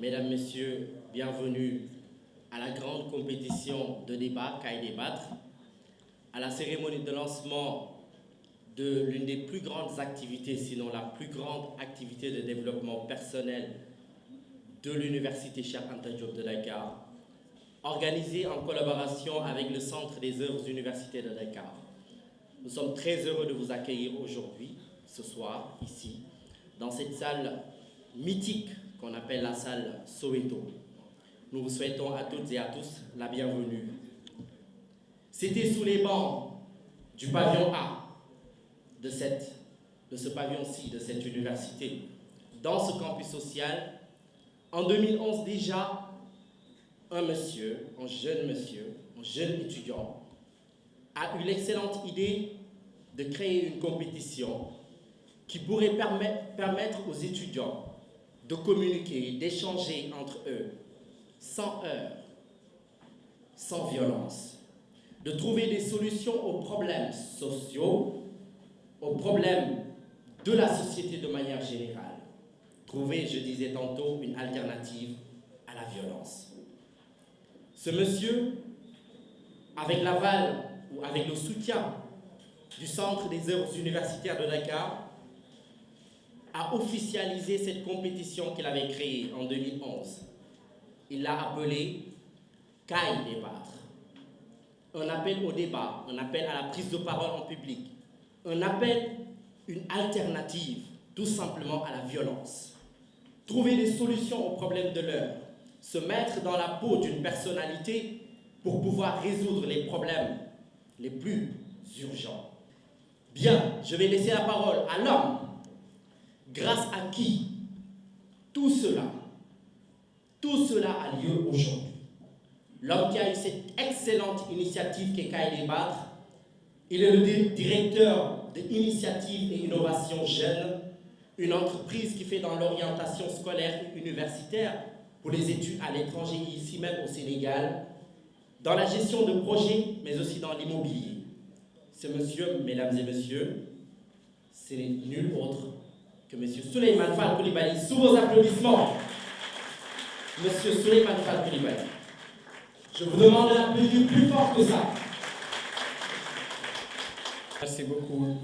Mesdames, Messieurs, bienvenue à la grande compétition de débat CAI Débattre, à la cérémonie de lancement de l'une des plus grandes activités, sinon la plus grande activité de développement personnel de l'Université Cheikh Anta Diop de Dakar, organisée en collaboration avec le Centre des œuvres universitaires de Dakar. Nous sommes très heureux de vous accueillir aujourd'hui, ce soir, ici, dans cette salle mythique qu'on appelle la salle Soweto. Nous vous souhaitons à toutes et à tous la bienvenue. C'était sous les bancs du pavillon A de ce pavillon-ci, de cette université, dans ce campus social, en 2011 déjà, un jeune étudiant, a eu l'excellente idée de créer une compétition qui pourrait permettre aux étudiants de communiquer, d'échanger entre eux, sans heurts, sans violence, de trouver des solutions aux problèmes sociaux, aux problèmes de la société de manière générale. Trouver, je disais tantôt, une alternative à la violence. Ce monsieur, avec l'aval ou avec le soutien du Centre des œuvres universitaires de Dakar, a officialisé cette compétition qu'il avait créée en 2011. Il l'a appelée CAI Débattre. Un appel au débat, un appel à la prise de parole en public, un appel, une alternative, tout simplement à la violence. Trouver des solutions aux problèmes de l'heure, se mettre dans la peau d'une personnalité pour pouvoir résoudre les problèmes les plus urgents. Bien, je vais laisser la parole à l'homme grâce à qui tout cela a lieu aujourd'hui. L'homme qui a eu cette excellente initiative qu'est CAI Débattre, il est le directeur de Initiative et Innovation Jeunes, une entreprise qui fait dans l'orientation scolaire et universitaire pour les études à l'étranger, ici même au Sénégal, dans la gestion de projets, mais aussi dans l'immobilier. Ce monsieur, mesdames et messieurs, c'est nul autre que monsieur Souleymane Fall Coulibaly. Sous vos applaudissements, monsieur Souleymane Fall Coulibaly. Je vous demande d'applaudir plus fort que ça. Merci beaucoup,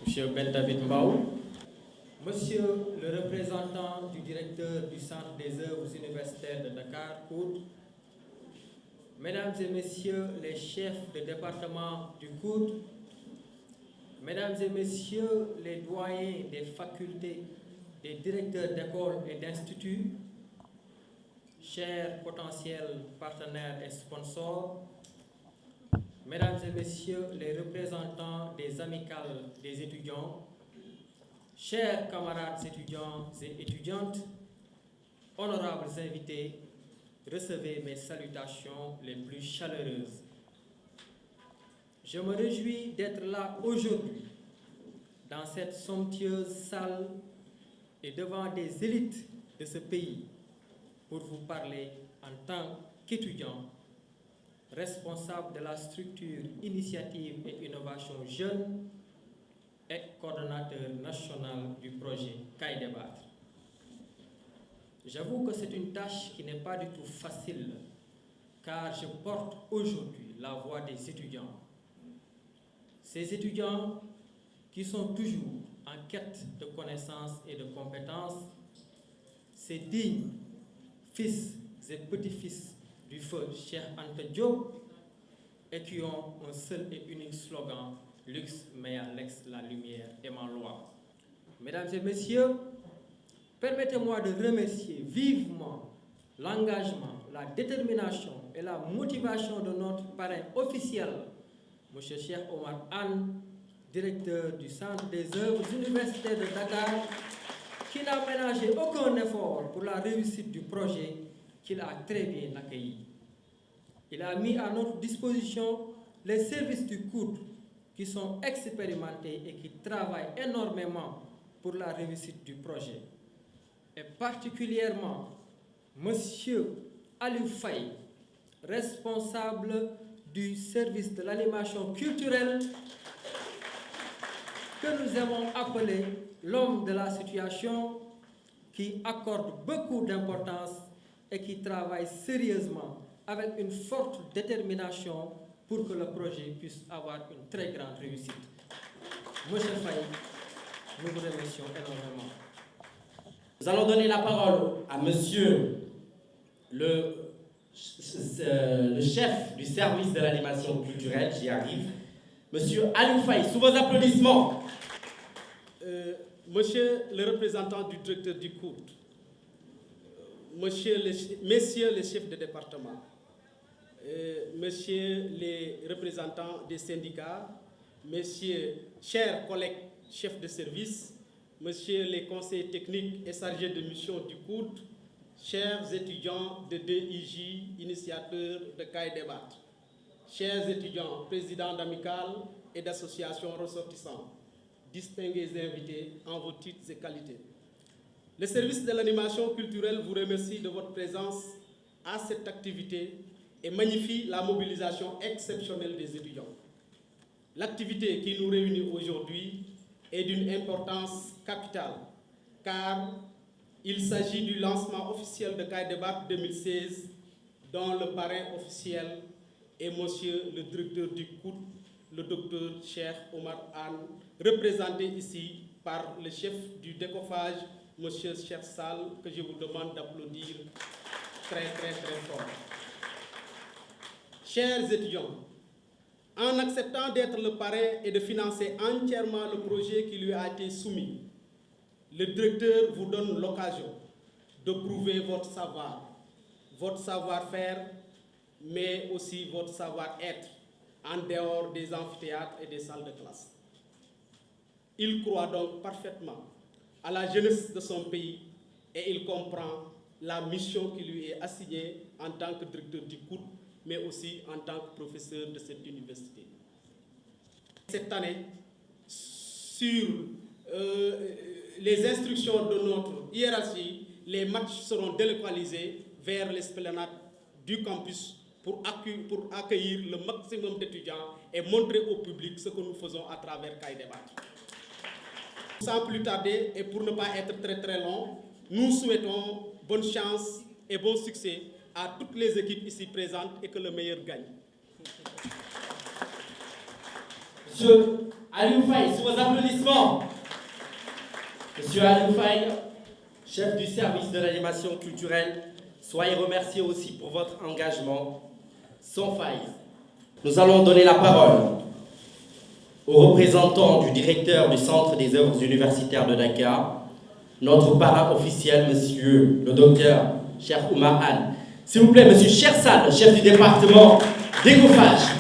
monsieur Ben David Mbaou. Monsieur le représentant du directeur du Centre des œuvres universitaires de Dakar, COUD, mesdames et messieurs les chefs de département du COUD, mesdames et messieurs les doyens des facultés, des directeurs d'écoles et d'instituts, chers potentiels partenaires et sponsors, mesdames et messieurs les représentants des amicales des étudiants, chers camarades étudiants et étudiantes, honorables invités, recevez mes salutations les plus chaleureuses. Je me réjouis d'être là aujourd'hui, dans cette somptueuse salle et devant des élites de ce pays, pour vous parler en tant qu'étudiant, responsable de la structure Initiative et Innovation Jeunes et coordonnateur national du projet CAI Débattre. J'avoue que c'est une tâche qui n'est pas du tout facile, car je porte aujourd'hui la voix des étudiants. Ces étudiants qui sont toujours en quête de connaissances et de compétences, ces dignes fils et petits-fils du feu Cheikh Anta Diop et qui ont un seul et unique slogan: Lux mea lex, la lumière est ma loi. Mesdames et messieurs, permettez-moi de remercier vivement l'engagement, la détermination et la motivation de notre parrain officiel, M. Cheikh Omar Anne, directeur du Centre des œuvres universitaires de Dakar, qui n'a ménagé aucun effort pour la réussite du projet qu'il a très bien accueilli. Il a mis à notre disposition les services du COUD qui sont expérimentés et qui travaillent énormément pour la réussite du projet. Et particulièrement, M. Aliou Faye, responsable du service de l'animation culturelle, que nous avons appelé l'homme de la situation, qui accorde beaucoup d'importance et qui travaille sérieusement avec une forte détermination pour que le projet puisse avoir une très grande réussite. Monsieur Faye, nous vous remercions énormément. Nous allons donner la parole à monsieur le chef du service de l'animation culturelle, j'y arrive, monsieur Aliou Faye, sous vos applaudissements. Monsieur le représentant du directeur du COUD, messieurs les chefs de département, messieurs les représentants des syndicats, messieurs, chers collègues chefs de service, messieurs les conseillers techniques et chargés de mission du COUD, chers étudiants de DIJ, initiateurs de CAI Débat, chers étudiants, présidents d'amicales et d'associations ressortissants, distingués invités en vos titres et qualités. Le service de l'animation culturelle vous remercie de votre présence à cette activité et magnifie la mobilisation exceptionnelle des étudiants. L'activité qui nous réunit aujourd'hui est d'une importance capitale, car il s'agit du lancement officiel de CAI Débat 2016, dont le parrain officiel est monsieur le directeur du COUD, le docteur Cheikh Omar Anne, représenté ici par le chef du décoffage, monsieur Cheikh Sall, que je vous demande d'applaudir très fort. Chers étudiants, en acceptant d'être le parrain et de financer entièrement le projet qui lui a été soumis, le directeur vous donne l'occasion de prouver votre savoir-faire, mais aussi votre savoir-être en dehors des amphithéâtres et des salles de classe. Il croit donc parfaitement à la jeunesse de son pays et il comprend la mission qui lui est assignée en tant que directeur du COUD, mais aussi en tant que professeur de cette université. Cette année, sur les instructions de notre hiérarchie, les matchs seront délocalisés vers l'esplanade du campus pour accueillir le maximum d'étudiants et montrer au public ce que nous faisons à travers CAI Débat. Sans plus tarder et pour ne pas être très long, nous souhaitons bonne chance et bon succès à toutes les équipes ici présentes et que le meilleur gagne. Monsieur Aliou Faye, sous vos applaudissements. Monsieur Aliou Faye, chef du service de l'animation culturelle, soyez remerciés aussi pour votre engagement sans faille. Nous allons donner la parole au représentant du directeur du Centre des œuvres universitaires de Dakar, notre parrain officiel, monsieur le docteur Cheikh Omar Anne. S'il vous plaît, monsieur Cheikh Sall, chef du département décoffage.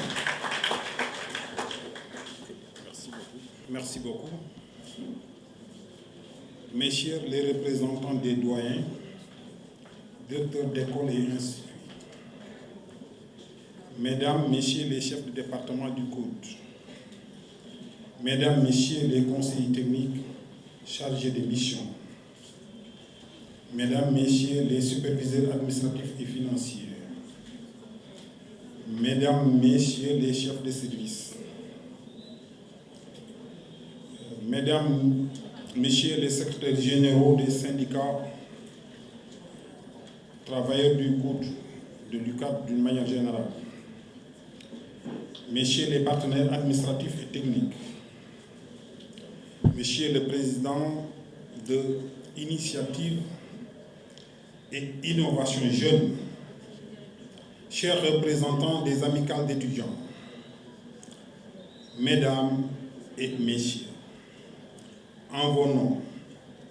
Merci beaucoup. Messieurs les représentants des doyens, directeurs d'école et instituts, mesdames, messieurs les chefs de département du COUD, mesdames, messieurs les conseillers techniques chargés de mission, mesdames, messieurs les superviseurs administratifs et financiers, mesdames, messieurs les chefs de service, mesdames, messieurs les secrétaires généraux des syndicats, travailleurs du COUD, de l'UCAD d'une manière générale, messieurs les partenaires administratifs et techniques, monsieur le président de Initiative et Innovation Jeune, chers représentants des amicales d'étudiants, mesdames et messieurs, en vos noms,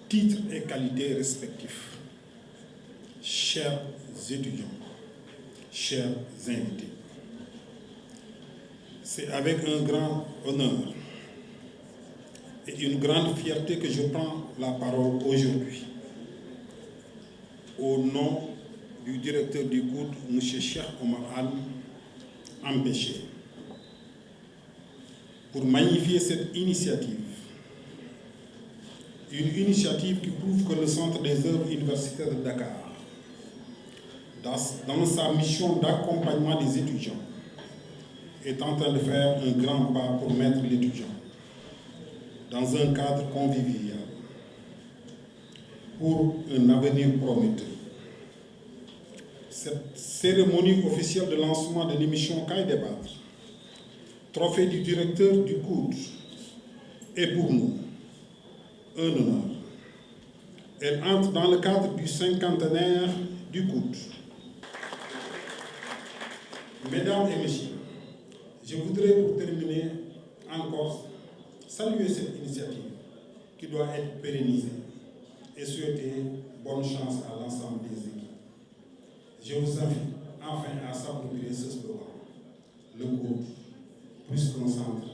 titres et qualités respectifs, chers étudiants, chers invités, c'est avec un grand honneur et une grande fierté que je prends la parole aujourd'hui au nom du directeur du COUD, M. Cheikh Omar Anne, empêché, pour magnifier cette initiative. Une initiative qui prouve que le Centre des œuvres universitaires de Dakar, dans sa mission d'accompagnement des étudiants, est en train de faire un grand pas pour mettre l'étudiant dans un cadre convivial, pour un avenir prometteur. Cette cérémonie officielle de lancement de l'émission Kaay Débattre, trophée du directeur du COUD, est pour nous un honneur. Elle entre dans le cadre du cinquantenaire du COUD. Mesdames et messieurs, je voudrais pour terminer encore saluer cette initiative qui doit être pérennisée et souhaiter bonne chance à l'ensemble des équipes. Je vous invite enfin à s'approprier ce slogan. Le COUD, plus qu'un centre,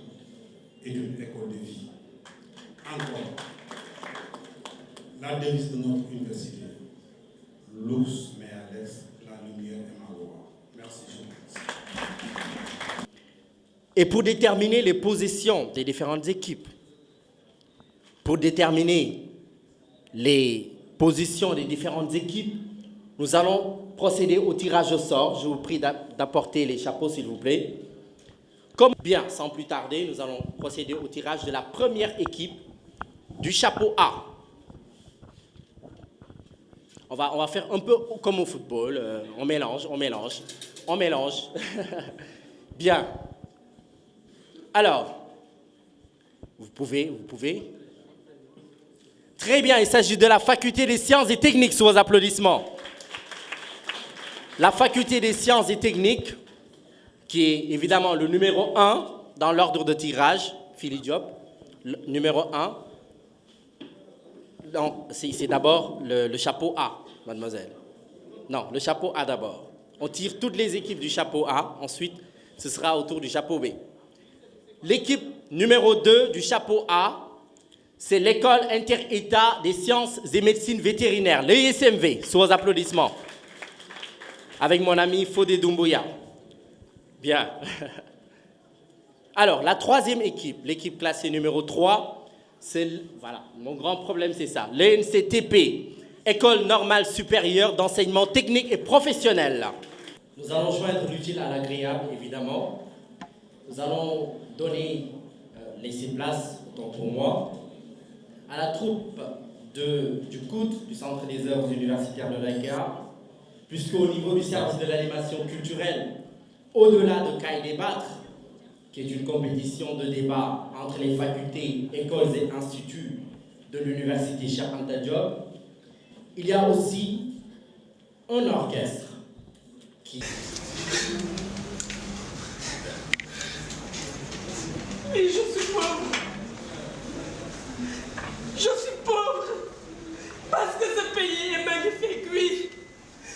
est une école de vie. Encore, la devise de notre université, Lux mea lex, la lumière est ma loi. Merci, je vous remercie. Et pour déterminer les positions des différentes équipes, pour déterminer les positions des différentes équipes, nous allons procéder au tirage au sort. Je vous prie d'apporter les chapeaux, s'il vous plaît. Comme bien, sans plus tarder, nous allons procéder au tirage de la première équipe du chapeau A. On va faire un peu comme au football. On mélange. Bien. Alors, vous pouvez. Très bien, il s'agit de la faculté des sciences et techniques, sous vos applaudissements. La faculté des sciences et techniques, qui est évidemment le numéro 1 dans l'ordre de tirage, Philly Diop, numéro 1. Non, c'est d'abord le chapeau A, mademoiselle. Non, le chapeau A d'abord. On tire toutes les équipes du chapeau A, ensuite ce sera au tour du chapeau B. L'équipe numéro 2 du chapeau A, c'est l'école inter-État des sciences et médecine vétérinaire, l'ESMV, sous vos applaudissements. Avec mon ami Fodé Doumbouya. Bien. Alors, la troisième équipe, l'équipe classée numéro 3, c'est, voilà, mon grand problème c'est ça, l'ENCTP, École normale supérieure d'enseignement technique et professionnel. Nous allons joindre l'utile à l'agréable, évidemment. Nous allons laisser place, autant pour moi, à la troupe du COUD, du Centre des œuvres universitaires de l'AECA, puisqu'au niveau du service de l'animation culturelle, au-delà de Kaay Débattre, qui est une compétition de débat entre les facultés, écoles et instituts de l'université Cheikh Anta Diop, il y a aussi un orchestre qui... Mais je suis pauvre. Je suis pauvre parce que ce pays est magnifique, oui.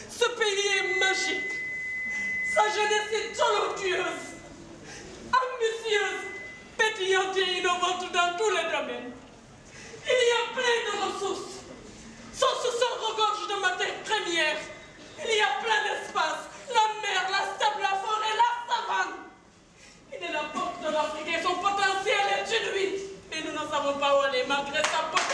Ce pays est magique. Sa jeunesse est talentueuse, ambitieuse, pétillante et innovante dans tous les domaines. Il y a plein de ressources. Son sous-sol regorge de matières premières. Il y a plein d'espace. La mer, la steppe, la forêt, la savane. Il est la porte de l'Afrique et son potentiel est inouï. Mais nous ne savons pas où aller malgré sa potentiel.